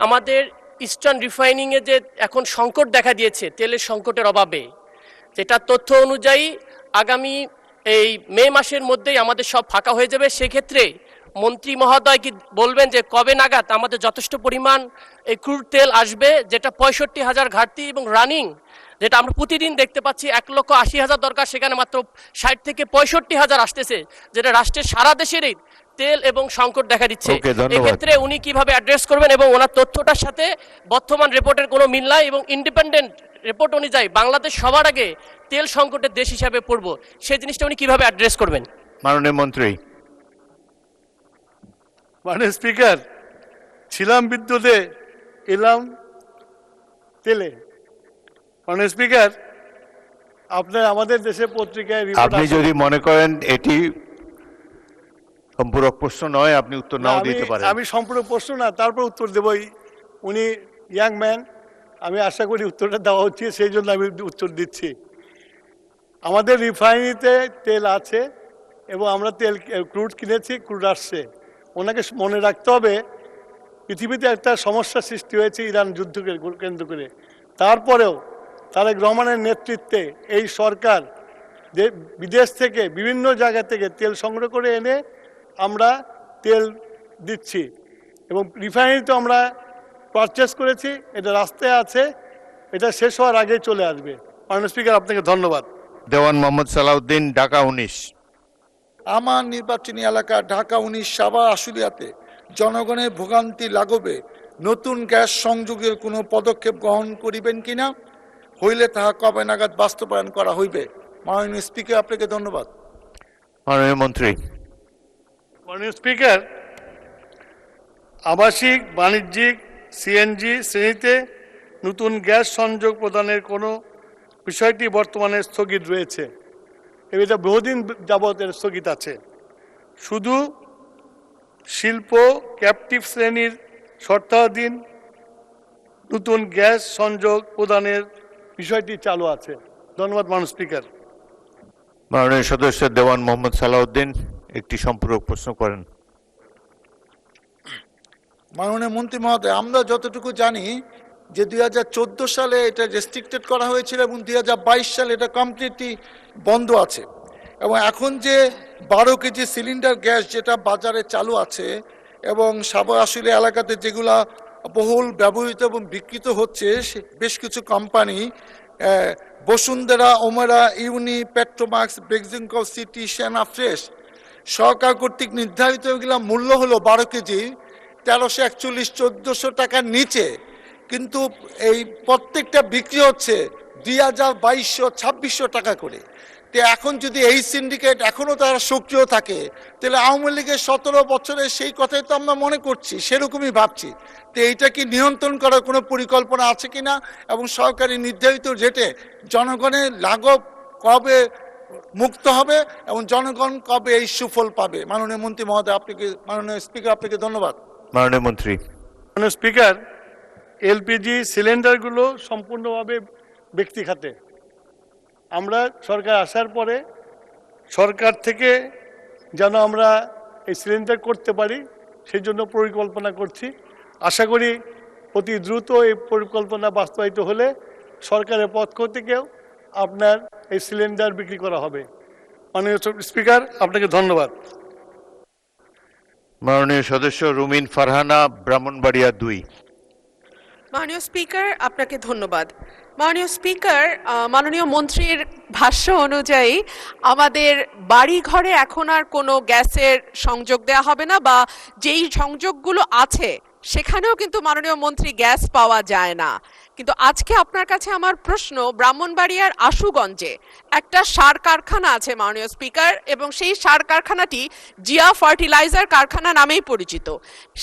আমাদের ইস্টার্ন রিফাইনিংয়ে যে এখন সংকট দেখা দিয়েছে তেলের সংকটের অভাবে, যেটা তথ্য অনুযায়ী আগামী এই মে মাসের মধ্যেই আমাদের সব ফাঁকা হয়ে যাবে। সেক্ষেত্রে মন্ত্রী মহোদয় কি বলবেন যে কবে নাগাদ আমাদের যথেষ্ট পরিমাণ এই ক্রুড তেল আসবে, যেটা 65,000 ঘাটতি এবং রানিং, যেটা আমরা প্রতিদিন দেখতে পাচ্ছি 1,80,000 দরকার, সেখানে মাত্র 60 থেকে 65,000 আসতেছে, যেটা রাষ্ট্রের সারা দেশেরই তেল এবং সংকট দেখা দিচ্ছে। এক্ষেত্রে উনি কিভাবে অ্যাড্রেস করবেন এবং ওনার তথ্যটার সাথে বর্তমান রিপোর্টের কোনো মিল নাই এবং ইন্ডিপেন্ডেন্ট রিপোর্ট অনুযায়ী বাংলাদেশ সবার আগে তেল সংকটের দেশ হিসাবে পড়ব, সেই জিনিসটা উনি কিভাবে অ্যাড্রেস করবেন? মাননীয় মন্ত্রী। মাননীয় স্পিকার, ছিলাম বিদ্যুতে, এলাম তেলে। মাননীয় স্পিকার, আপনার আমাদের দেশে পত্রিকায় আপনি যদি মনে করেন এটি সম্পূরক প্রশ্ন নয়, আপনি উত্তর নাও দিতে পারেন। আমি সম্পূরক প্রশ্ন না, তারপর উত্তর দেবই। উনি ইয়াং ম্যান, আমি আশা করি উত্তরটা দেওয়া হচ্ছে, সেই জন্য আমি উত্তর দিচ্ছি। আমাদের রিফাইনারিতে তেল আছে এবং আমরা তেল ক্রুড কিনেছি, ক্রুড আসছে। ওনাকে মনে রাখতে হবে পৃথিবীতে একটা সমস্যা সৃষ্টি হয়েছে ইরান যুদ্ধকে কেন্দ্র করে। তারপরেও তারেক রহমানের নেতৃত্বে এই সরকার যে বিদেশ থেকে বিভিন্ন জায়গা থেকে তেল সংগ্রহ করে এনে আমরা তেল দিচ্ছি এবং রিফাইনারিতে আমরা পারচেস করেছি, এটা রাস্তায় আছে, এটা শেষ হওয়ার আগেই চলে আসবে। মাননীয় স্পিকার, আপনাকে ধন্যবাদ। দেওয়ান মোহাম্মদ সালাউদ্দিন, ঢাকা 19। আমার নির্বাচনী এলাকা ঢাকা 19 সাবা আশুলিয়াতে জনগণের ভোগান্তি লাগবে নতুন গ্যাস সংযোগের কোনো পদক্ষেপ গ্রহণ করিবেন কিনা, হইলে তাহা কবে নাগাদ বাস্তবায়ন করা হইবে? মাননীয় স্পিকার, আপনাকে ধন্যবাদ। মাননীয় মন্ত্রী। মাননীয় স্পিকার, আবাসিক, বাণিজ্যিক, সিএনজি শ্রেণীতে নতুন গ্যাস সংযোগ প্রদানের কোনো বিষয়টি বর্তমানে স্থগিত রয়েছে। এটা বহুদিন যাবৎ এর স্থগিত আছে। শুধু শিল্প ক্যাপটিভ শ্রেণীর শর্তাধীন নতুন গ্যাস সংযোগ প্রদানের বিষয়টি চালু আছে। ধন্যবাদ মাননীয় স্পিকার। মাননীয় সদস্য দেওয়ান মোহাম্মদ সালাউদ্দিন একটি সম্পূরক প্রশ্ন করেন। মাননীয় মন্ত্রী মহোদয়, আমরা যতটুকু জানি যে 2014 সালে এটা রেস্ট্রিক্টেড করা হয়েছিল এবং 2022 সালে এটা কমপ্লিটলি বন্ধ আছে, এবং এখন যে 12 কেজি সিলিন্ডার গ্যাস যেটা বাজারে চালু আছে এবং সাভার আশুলিয়া এলাকাতে যেগুলা বহুল ব্যবহৃত এবং বিক্রিত হচ্ছে, বেশ কিছু কোম্পানি বসুন্ধরা, ওমেরা, ইউনি, পেট্রোমাক্স, বেক্সিমকো সিটি, সেনা ফ্রেশ সরকার কর্তৃক নির্ধারিত এগুলা মূল্য হলো 12 কেজি 1341 1400 টাকার নিচে, কিন্তু এই প্রত্যেকটা বিক্রি হচ্ছে 2200 2600 টাকা করে। তো এখন যদি এই সিন্ডিকেট এখনও তারা সক্রিয় থাকে, তাহলে আওয়ামী লীগের 17 বছরের সেই কথাই তো আমরা মনে করছি, সেরকমই ভাবছি। তো এইটা কি নিয়ন্ত্রণ করার কোনো পরিকল্পনা আছে কিনা, এবং সরকারি নির্ধারিত রেটে জনগণের লাঘব কবে মুক্ত হবে এবং জনগণ কবে এই সুফল পাবে? মাননীয় মন্ত্রী মহোদয়, আপনাকে, মাননীয় স্পিকার, আপনাকে ধন্যবাদ। মাননীয় মন্ত্রী। মাননীয় স্পিকার, এলপিজি সিলিন্ডারগুলো সম্পূর্ণভাবে ব্যক্তি খাতে। আমরা সরকার আসার পরে সরকার থেকে যেন আমরা এই সিলিন্ডার করতে পারি সেই জন্য পরিকল্পনা করছি। আশা করি অতি দ্রুত এই পরিকল্পনা বাস্তবায়িত হলে সরকারের পক্ষ থেকেও আপনার এই সিলিন্ডার বিক্রি করা হবে। মাননীয় স্পিকার, আপনাকে ধন্যবাদ। মাননীয় সদস্য রুমিন ফারহানা, ব্রাহ্মণবাড়িয়া 2। মাননীয় স্পিকার, আপনাকে ধন্যবাদ। মাননীয় স্পিকার, মাননীয় মন্ত্রীর ভাষ্য অনুযায়ী আমাদের বাড়ি ঘরে এখন আর কোনো গ্যাসের সংযোগ দেওয়া হবে না, বা যেই সংযোগগুলো আছে সেখানেও কিন্তু মাননীয় মন্ত্রী গ্যাস পাওয়া যায় না। কিন্তু আজকে আপনার কাছে আমার প্রশ্ন, ব্রাহ্মণবাড়িয়ার আশুগঞ্জে একটা সার কারখানা আছে মাননীয় স্পিকার, এবং সেই সার কারখানাটি জিয়া ফার্টিলাইজার কারখানা নামেই পরিচিত।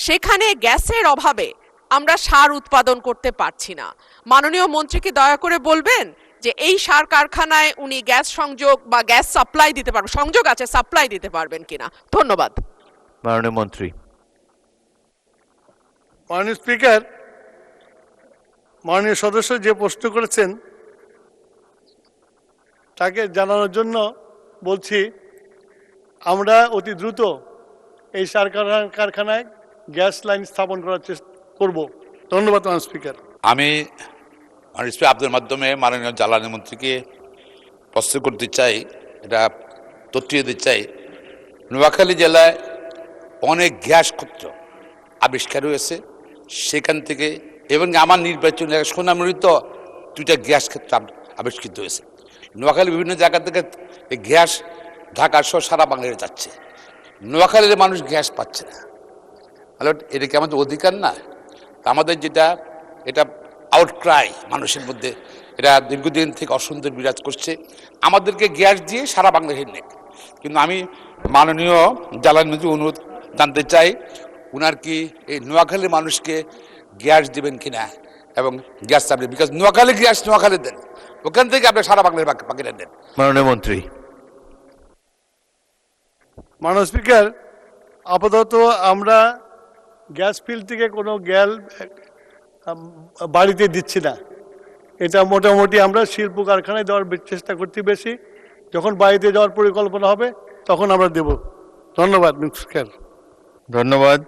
সেখানে গ্যাসের অভাবে আমরা সার উৎপাদন করতে পারছি না। মাননীয় মন্ত্রীকে দয়া করে বলবেন যে এই সার কারখানায় উনি গ্যাস সংযোগ বা গ্যাস সাপ্লাই দিতে পারবেন, সংযোগ আছে, সাপ্লাই দিতে পারবেন কিনা? ধন্যবাদ। মাননীয় মন্ত্রী। মাননীয় স্পিকার, মাননীয় সদস্য যে প্রশ্ন করেছেন তাকে জানানোর জন্য বলছি, আমরা অতি দ্রুত এই সার কারখানায় গ্যাস লাইন স্থাপন করার চেষ্টা করব। ধন্যবাদ মাননীয় স্পিকার। আমি মাননীয় স্পিকার আপনাদের মাধ্যমে মাননীয় জ্বালানি মন্ত্রীকে প্রশ্ন করতে চাই, এটা তথ্য দিতে চাই। নোয়াখালী জেলায় অনেক গ্যাস ক্ষেত্র আবিষ্কার হয়েছে, সেখান থেকে এবং আমার নির্বাচন সোনামুড়িতে 2টা গ্যাস ক্ষেত্র আবিষ্কৃত হয়েছে। নোয়াখালী বিভিন্ন জায়গা থেকে এই গ্যাস ঢাকা সহ সারা বাংলাদেশে যাচ্ছে, নোয়াখালীর মানুষ গ্যাস পাচ্ছে না। তাহলে এটা কি আমাদের অধিকার না? আমাদের যেটা এটা আউটক্রাই মানুষের মধ্যে, এটা দীর্ঘদিন থেকে অসন্তোষ বিরাজ করছে। আমাদেরকে গ্যাস দিয়ে সারা বাংলাদেশের নেই, কিন্তু আমি মাননীয় জ্বালানি মন্ত্রী অনুরোধ জানতে চাই, উনার কি এই নোয়াখালীর মানুষকে গ্যাস দেবেন কিনা এবং গ্যাস চাপবেন, বিকজ নোয়াখালী গ্যাস নোয়াখালী দেন, ওখান থেকে আপনি সারা বাংলাদেশ বাকিটা দেন। মাননীয় মন্ত্রী। মাননীয় স্পিকার, আপাতত আমরা গ্যাস ফিল্ড থেকে কোনো গ্যাস বাড়িতে দিচ্ছি না। এটা মোটামুটি আমরা শিল্প কারখানায় দেওয়ার চেষ্টা করছি বেশি। যখন বাড়িতে যাওয়ার পরিকল্পনা হবে তখন আমরা দেব। ধন্যবাদ স্পিকার। ধন্যবাদ।